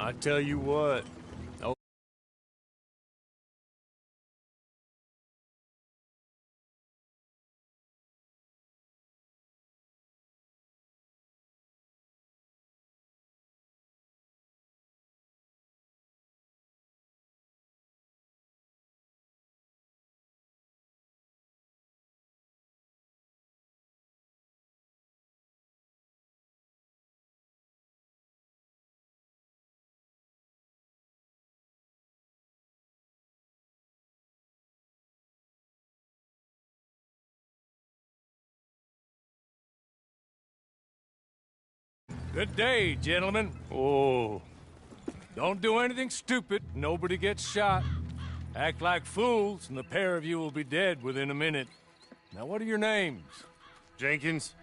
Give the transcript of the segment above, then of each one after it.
I tell you what. Oh, good day, gentlemen. Oh, don't do anything stupid. Nobody gets shot. Act like fools, and the pair of you will be dead within a minute. Now, what are your names? Jenkins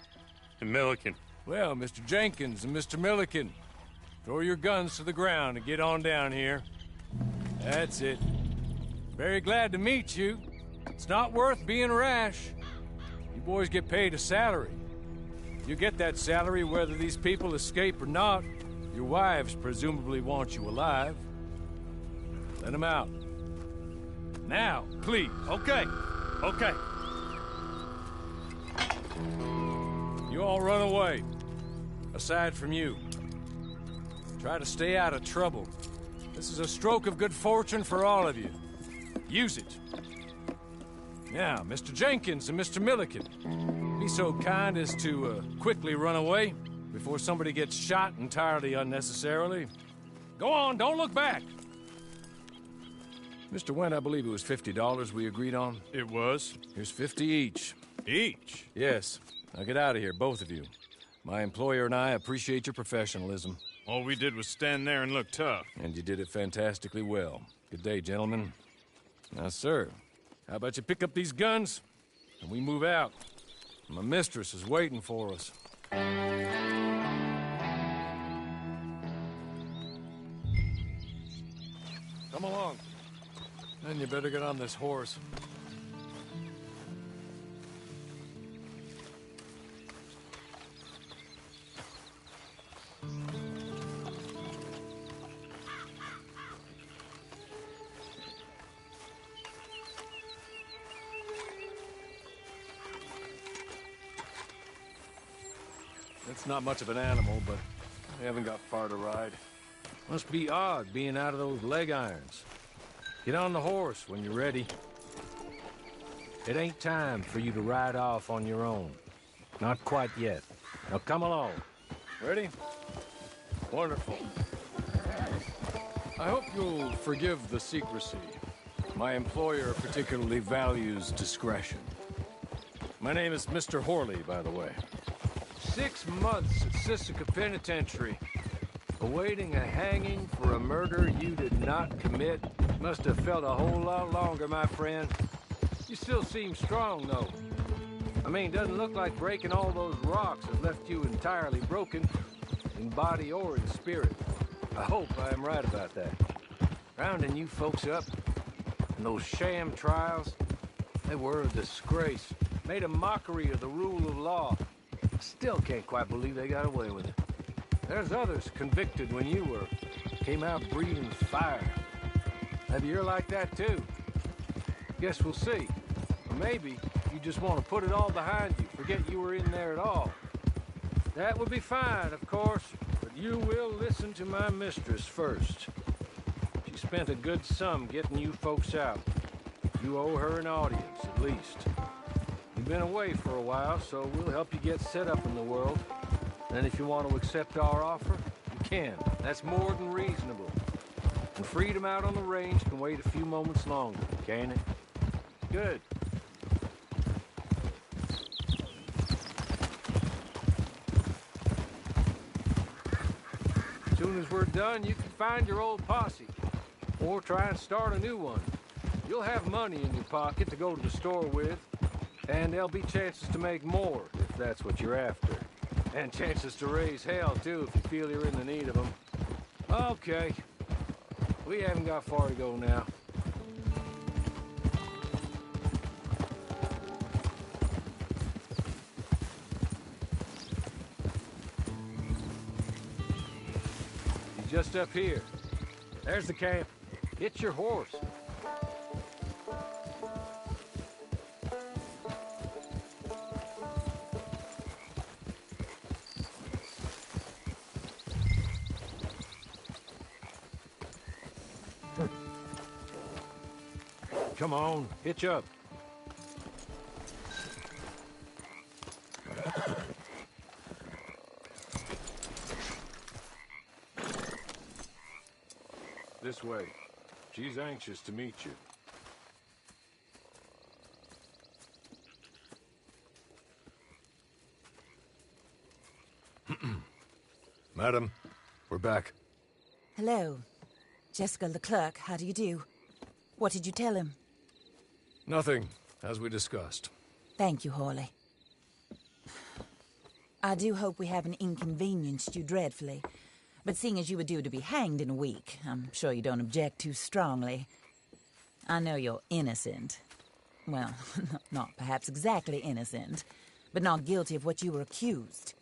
and Milliken. Well, Mr. Jenkins and Mr. Milliken, throw your guns to the ground and get on down here. That's it. Very glad to meet you. It's not worth being rash. You boys get paid a salary. You get that salary whether these people escape or not. Your wives presumably want you alive. Let them out. Now, please. Okay. You all run away. Aside from you. Try to stay out of trouble. This is a stroke of good fortune for all of you. Use it. Now, Mr. Jenkins and Mr. Milliken, be so kind as to quickly run away before somebody gets shot entirely unnecessarily. Go on, don't look back. Mr. Wendt, I believe it was $50 we agreed on. It was. Here's 50 each. Each? Yes. Now get out of here, both of you. My employer and I appreciate your professionalism. All we did was stand there and look tough. And you did it fantastically well. Good day, gentlemen. Now, sir, how about you pick up these guns and we move out? My mistress is waiting for us. Come along. Then you better get on this horse. It's not much of an animal, but we haven't got far to ride. Must be odd being out of those leg irons. Get on the horse when you're ready. It ain't time for you to ride off on your own. Not quite yet. Now come along. Ready? Wonderful. I hope you'll forgive the secrecy. My employer particularly values discretion. My name is Mr. Horley, by the way. 6 months at Sisika Penitentiary, awaiting a hanging for a murder you did not commit. Must have felt a whole lot longer, my friend. You still seem strong, though. I mean, doesn't look like breaking all those rocks has left you entirely broken, in body or in spirit. I hope I am right about that. Rounding you folks up, and those sham trials, they were a disgrace. Made a mockery of the rule of law. Still can't quite believe they got away with it. There's others convicted when you were. Came out breathing fire. Maybe you're like that too. Guess we'll see. Or maybe you just want to put it all behind you, forget you were in there at all. That would be fine, of course, but you will listen to my mistress first. She spent a good sum getting you folks out. You owe her an audience, at least. You've been away for a while, so we'll help you get set up in the world. And if you want to accept our offer, you can. That's more than reasonable. And freedom out on the range can wait a few moments longer, can't it? Good. As soon as we're done, you can find your old posse. Or try and start a new one. You'll have money in your pocket to go to the store with. And there'll be chances to make more, if that's what you're after. And chances to raise hell, too, if you feel you're in the need of them. Okay. We haven't got far to go now. just up here. There's the camp. Hitch your horse. Come on, hitch up. This way. She's anxious to meet you. Madam, we're back. Hello. Jessica Leclerc, how do you do? What did you tell him? Nothing, as we discussed. Thank you, Hawley. I do hope we haven't inconvenienced you dreadfully. But seeing as you were due to be hanged in a week, I'm sure you don't object too strongly. I know you're innocent. Well, not perhaps exactly innocent, but not guilty of what you were accused.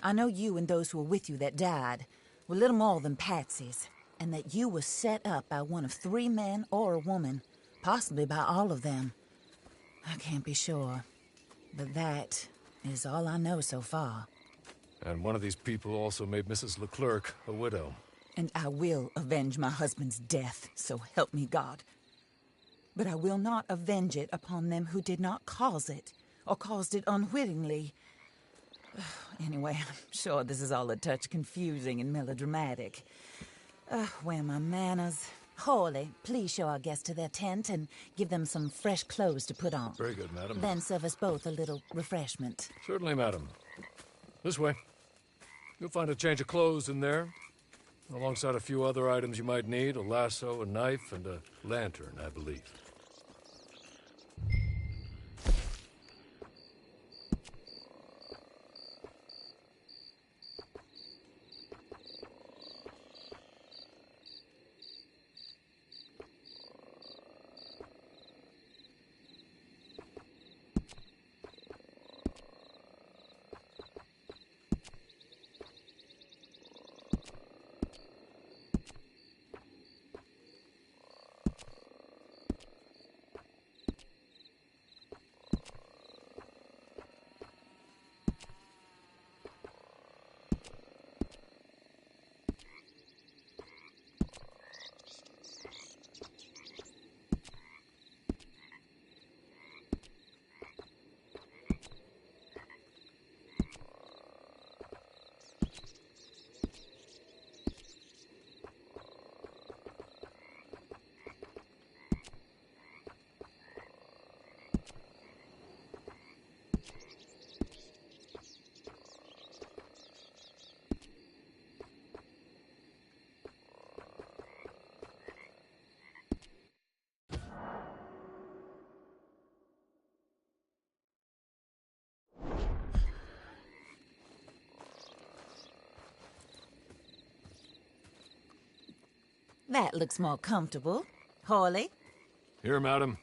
I know you and those who were with you that died were little more than patsies, and that you were set up by one of 3 men or a woman, possibly by all of them. I can't be sure, but that is all I know so far. And one of these people also made Mrs. Leclerc a widow. And I will avenge my husband's death, so help me God. But I will not avenge it upon them who did not cause it, or caused it unwittingly. Anyway, I'm sure this is all a touch confusing and melodramatic. Where are my manners? Hawley, please show our guests to their tent and give them some fresh clothes to put on. Very good, madam. Then serve us both a little refreshment. Certainly, madam. This way. You'll find a change of clothes in there, alongside a few other items you might need, a lasso, a knife, and a lantern, I believe. That looks more comfortable. Hawley, Here, madam.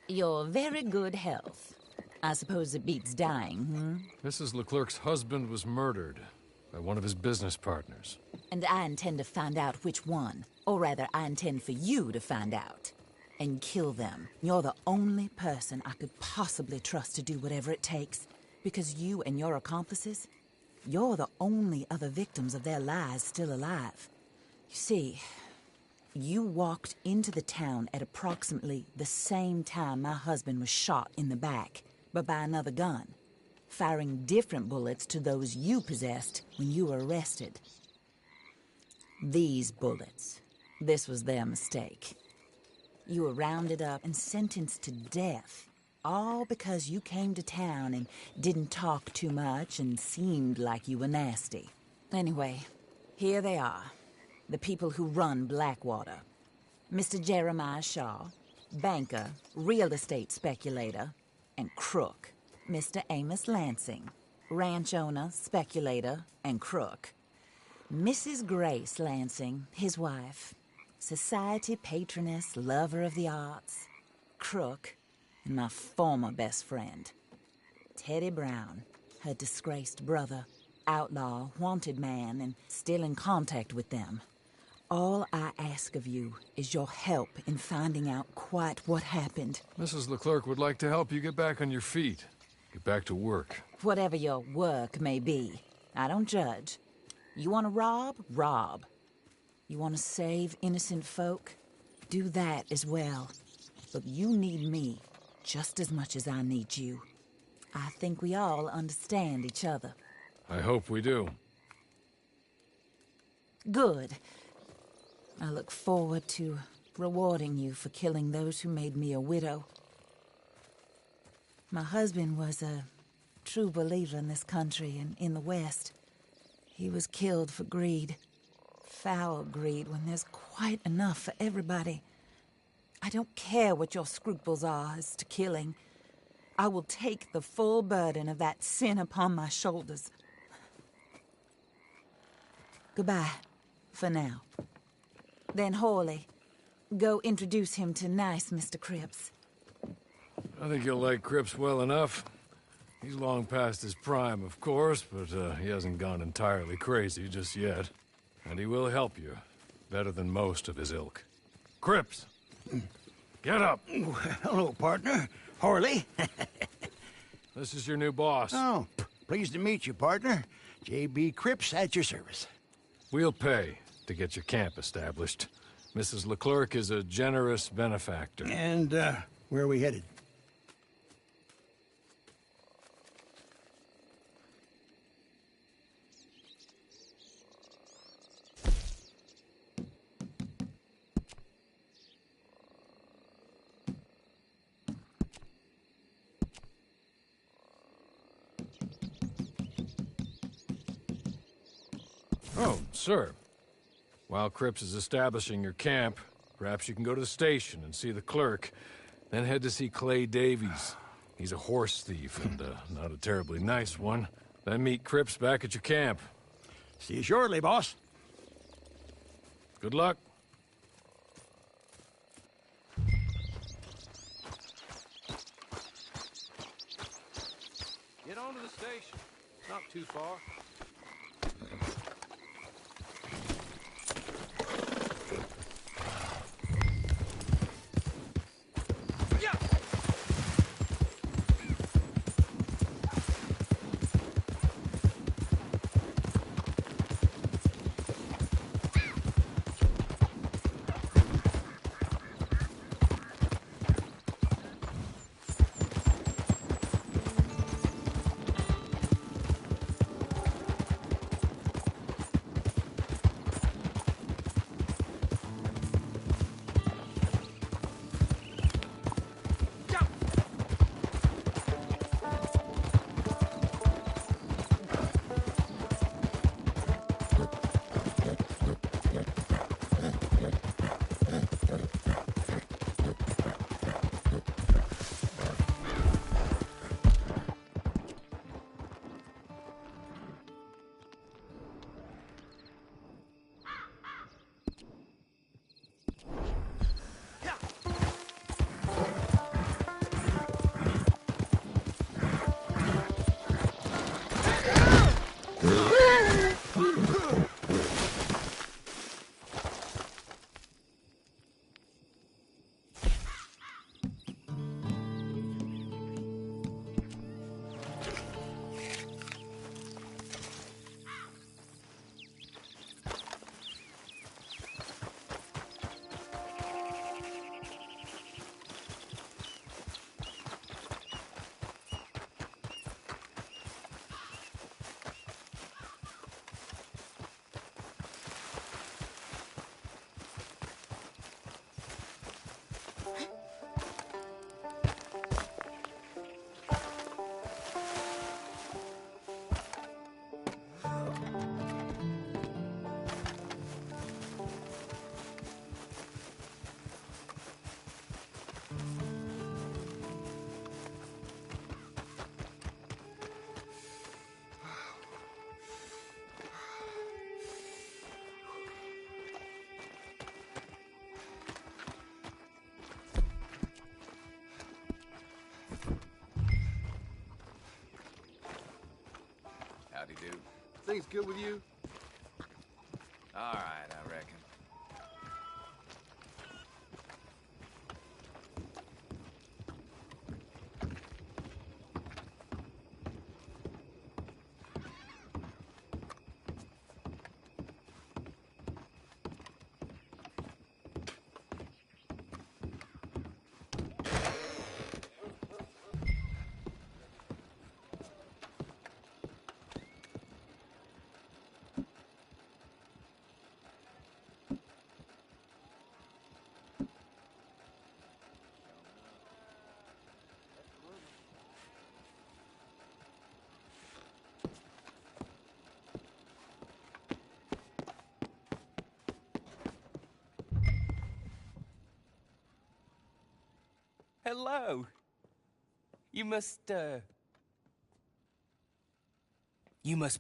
your very good health. I suppose it beats dying, Mrs. Leclerc's husband was murdered by one of his business partners. And I intend to find out which one. Or rather, I intend for you to find out. And kill them. You're the only person I could possibly trust to do whatever it takes. Because you and your accomplices, you're the only other victims of their lies still alive. You see, you walked into the town at approximately the same time my husband was shot in the back, but by another gun, firing different bullets to those you possessed when you were arrested. These bullets, this was their mistake. You were rounded up and sentenced to death, all because you came to town and didn't talk too much and seemed like you were nasty. Anyway, here they are. The people who run Blackwater. Mr. Jeremiah Shaw, banker, real estate speculator, and crook. Mr. Amos Lansing, ranch owner, speculator, and crook. Mrs. Grace Lansing, his wife, society patroness, lover of the arts, crook, and my former best friend. Teddy Brown, her disgraced brother, outlaw, wanted man, and still in contact with them. All I ask of you is your help in finding out quite what happened. Mrs. Leclerc would like to help you get back on your feet. Get back to work. Whatever your work may be, I don't judge. You want to rob? Rob. You want to save innocent folk? Do that as well. But you need me just as much as I need you. I think we all understand each other. I hope we do. Good. I look forward to rewarding you for killing those who made me a widow. My husband was a true believer in this country and in the West. He was killed for greed. Foul greed when there's quite enough for everybody. I don't care what your scruples are as to killing. I will take the full burden of that sin upon my shoulders. Goodbye, for now. Then Hawley, go introduce him to nice Mr. Cripps. I think you'll like Cripps well enough. He's long past his prime, of course, but he hasn't gone entirely crazy just yet. And he will help you, better than most of his ilk. Cripps! Get up! Hello, partner. Horley. This is your new boss. Oh, pleased to meet you, partner. J.B. Cripps at your service. We'll pay to get your camp established. Mrs. Leclerc is a generous benefactor. And, where are we headed? Oh, sir. While Cripps is establishing your camp, perhaps you can go to the station and see the clerk, then head to see Clay Davies. He's a horse thief, and not a terribly nice one. Then meet Cripps back at your camp. See you shortly, boss. Good luck. Get on to the station. It's not too far. Howdy do. Things good with you? All right, I reckon. hello. You must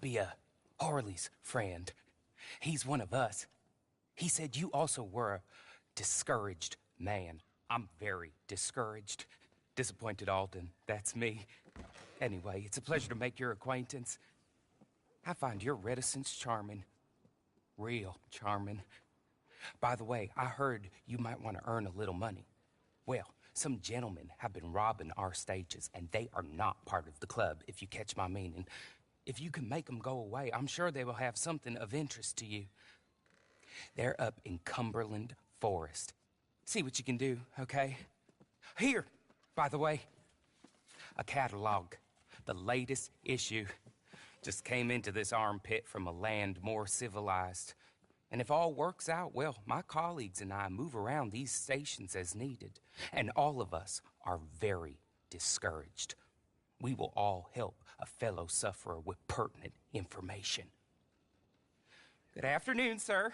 be Harley's friend. He's one of us. He said you also were a discouraged man. I'm very discouraged. Disappointed Alden, that's me. Anyway, it's a pleasure to make your acquaintance. I find your reticence charming. Real charming. By the way, I heard you might want to earn a little money. Well, some gentlemen have been robbing our stages, and they are not part of the club, if you catch my meaning. If you can make them go away, I'm sure they will have something of interest to you. They're up in Cumberland Forest. See what you can do, okay? Here, by the way, a catalog. The latest issue. Just came into this armpit from a land more civilized. And if all works out, well, my colleagues and I move around these stations as needed. And all of us are very discouraged. We will all help a fellow sufferer with pertinent information. Good afternoon, sir.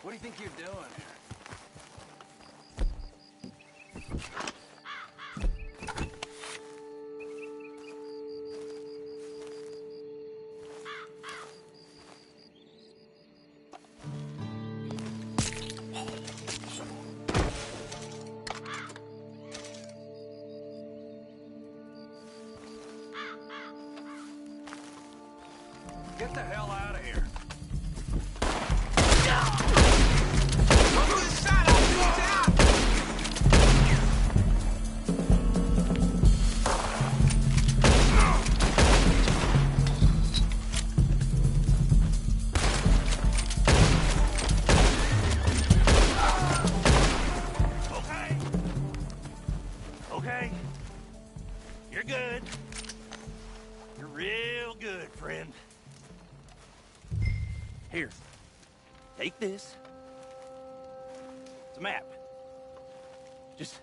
What do you think you're doing here? Get the hell out of here. Okay. You're good. You're real good, friend. Here. Take this. It's a map. Just...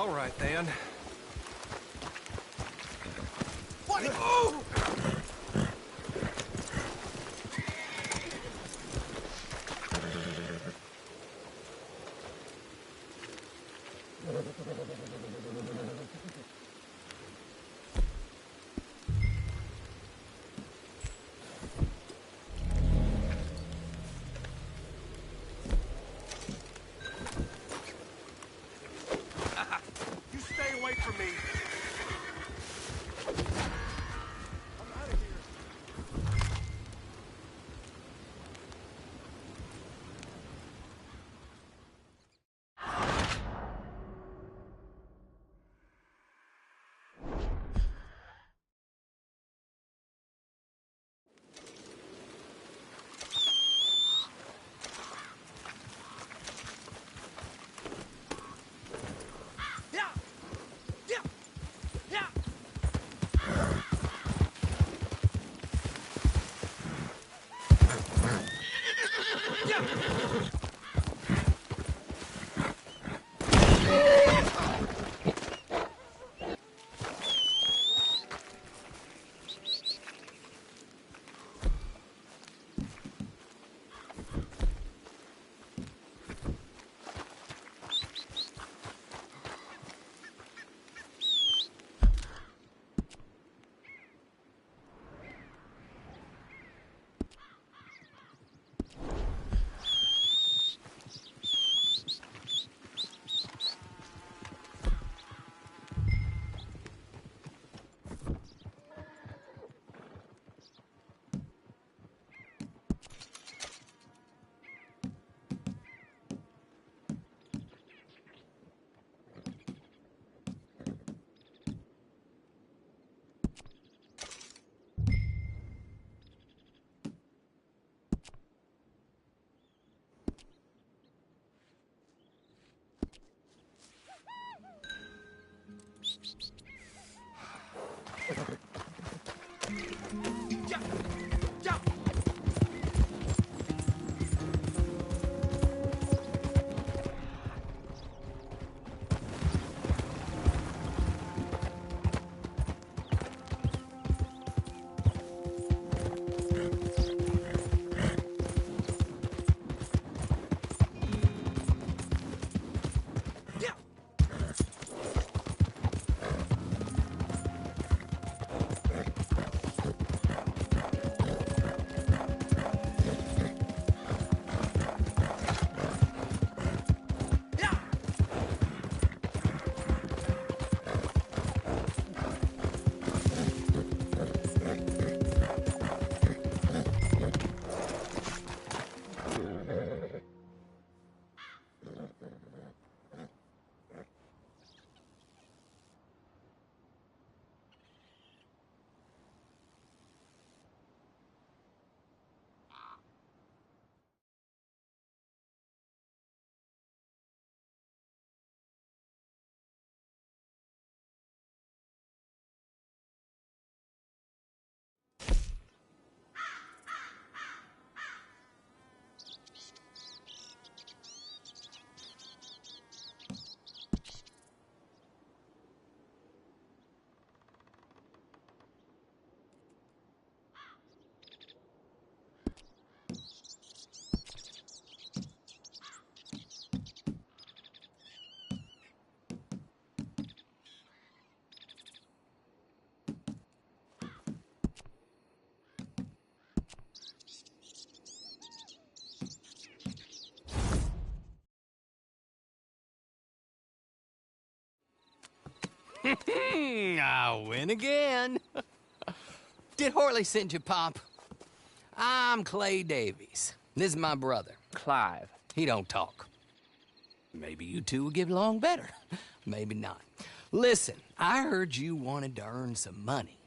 All right, then. You stay away from me. I'm out of here. Yeah! Yeah! Yeah! I win again. Did Horley send you, Pop? I'm Clay Davies. This is my brother, Clive. He don't talk. Maybe you two will get along better. Maybe not. Listen, I heard you wanted to earn some money.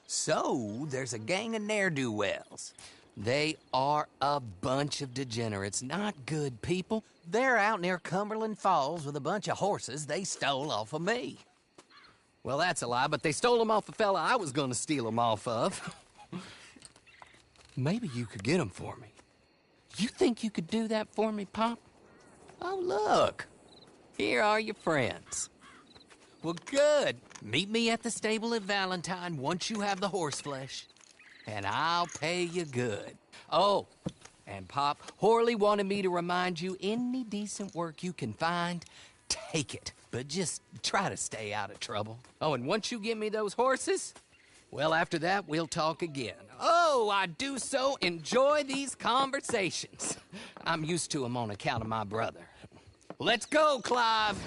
So, there's a gang of ne'er-do-wells. They are a bunch of degenerates, not good people. They're out near Cumberland Falls with a bunch of horses they stole off of me. Well, that's a lie, but they stole them off a fella I was gonna steal them off of. Maybe you could get them for me. You think you could do that for me, Pop? Oh, look. Here are your friends. Well, good. Meet me at the stable at Valentine once you have the horse flesh, and I'll pay you good. Oh, and Pop, Horley wanted me to remind you, any decent work you can find, take it. But just try to stay out of trouble. Oh, and once you give me those horses, well, after that, we'll talk again. Oh, I do so enjoy these conversations. I'm used to them on account of my brother. Let's go, Clive.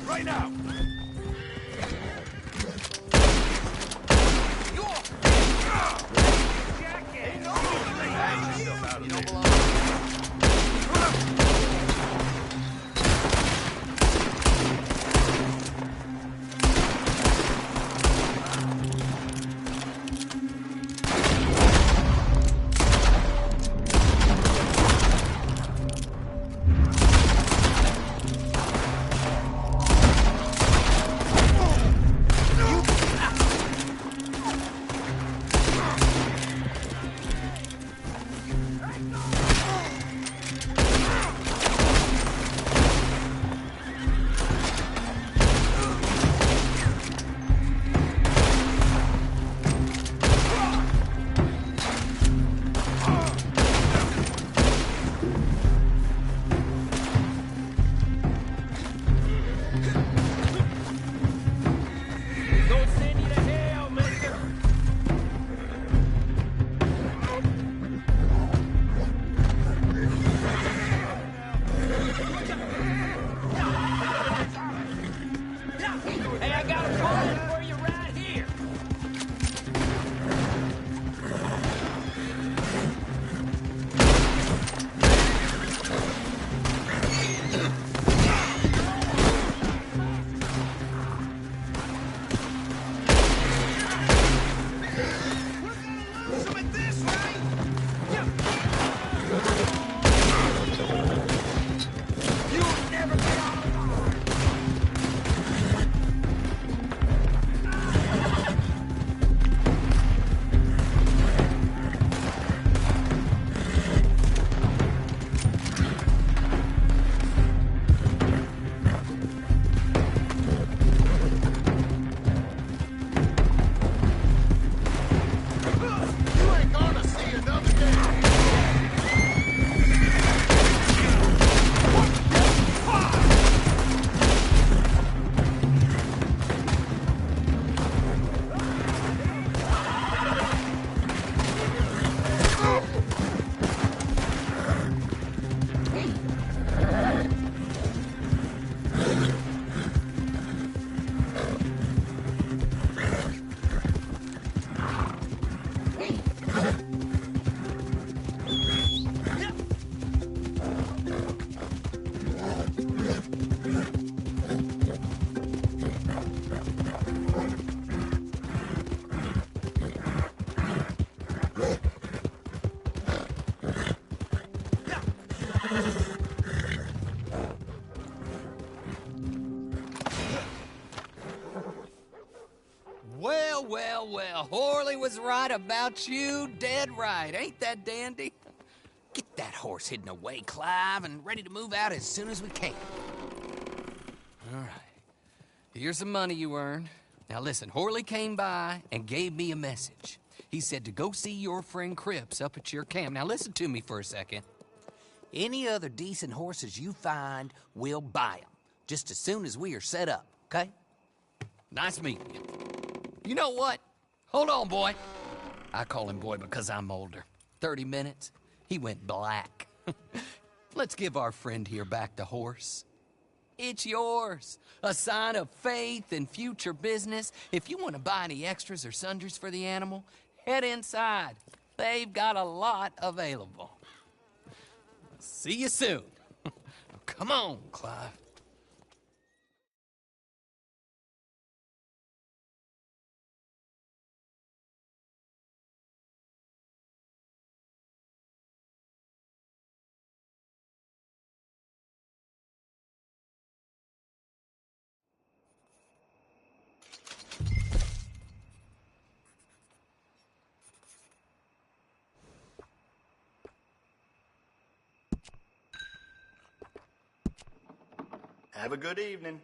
Right now! Well, Horley was right about you, dead right. Ain't that dandy? Get That horse hidden away, Clive, and ready to move out as soon as we can. All right. Here's the money you earned. Now listen, Horley came by and gave me a message. He said to go see your friend Cripps up at your camp. Now listen to me for a second. Any other decent horses you find, we'll buy them. Just as soon as we are set up, okay? Nice meeting you. You know what? Hold on, boy. I call him boy because I'm older. 30 minutes, he went black. Let's give our friend here back the horse. It's yours. A sign of faith and future business. If you want to buy any extras or sundries for the animal, head inside. They've got a lot available. See you soon. Come on, Clive. Have a good evening.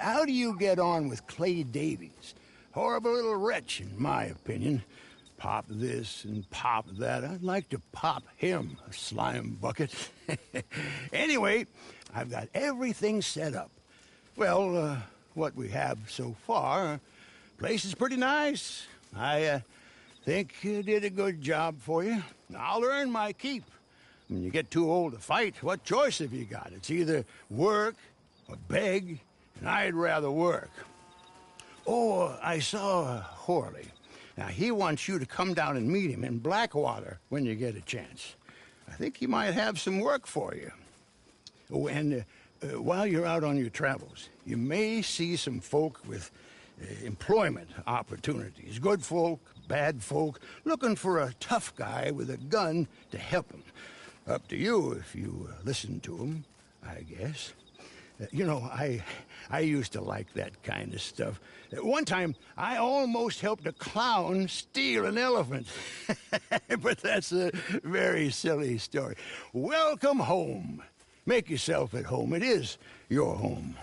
how do you get on with Clay Davies? Horrible little wretch, in my opinion. Pop this and pop that. I'd like to pop him, a slime bucket. Anyway, I've got everything set up. Well, what we have so far, place is pretty nice. I think you did a good job for you. I'll earn my keep. When you get too old to fight, what choice have you got? It's either work or beg, and I'd rather work. Oh, I saw Horley. Now, he wants you to come down and meet him in Blackwater when you get a chance. I think he might have some work for you. Oh, and while you're out on your travels, you may see some folk with employment opportunities. Good folk, bad folk, looking for a tough guy with a gun to help them. Up to you if you listen to them, I guess. You know, I used to like that kind of stuff. One time, I almost helped a clown steal an elephant. But that's a very silly story. Welcome home. Make yourself at home. It is your home.